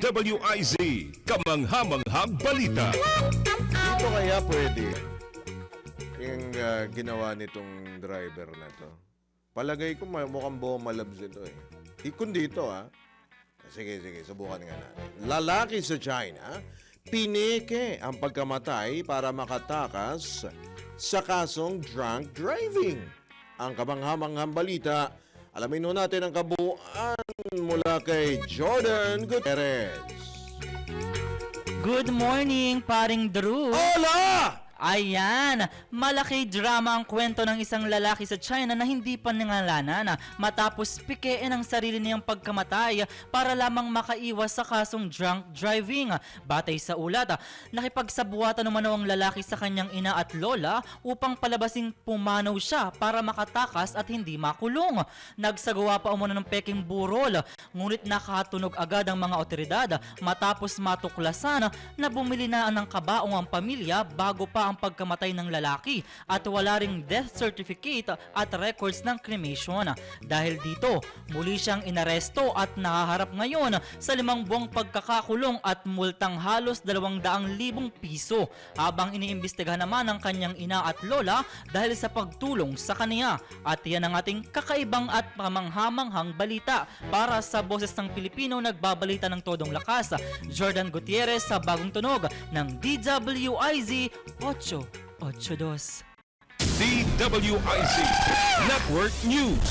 DWIZ, kamanghamanghang balita. Dito kaya pwede yung ginawa nitong driver na to. Palagay ko mukhang bumalabs ito eh. Kung dito Sige, subukan nga natin. Lalaki sa China, pineke ang pagkamatay para makatakas sa kasong drunk driving. Ang kamanghamanghang balita, alamin nun natin ang kabuuan mula kay Jordan Gutierrez. Good morning, paring Drew. Hola! Ayan, malaki drama ang kwento ng isang lalaki sa China na hindi pa nangalanan matapos pikein ang sarili niyang pagkamatay para lamang makaiwas sa kasong drunk driving. Batay sa ulat, nakipagsabuatan umano ang lalaki sa kanyang ina at lola upang palabasing pumanaw siya para makatakas at hindi makulong. Nagsagawa pa umano ng peking burol, ngunit nakatunog agad ang mga otoridad matapos matuklasan na bumili na ng kabaong ang pamilya bago pa ang pagkamatay ng lalaki at wala ring death certificate at records ng cremation. Dahil dito, muli siyang inaresto at nakaharap ngayon sa 5 buwang pagkakakulong at multang halos 200,000 piso habang iniimbestigahan naman ng kanyang ina at lola dahil sa pagtulong sa kaniya. At yan ang ating kakaibang at pamanghamanghang balita. Para sa Boses ng Pilipino, nagbabalita ng todong lakas, Jordan Gutierrez sa Bagong Tunog ng DWIZ 882. DWIZ Network News.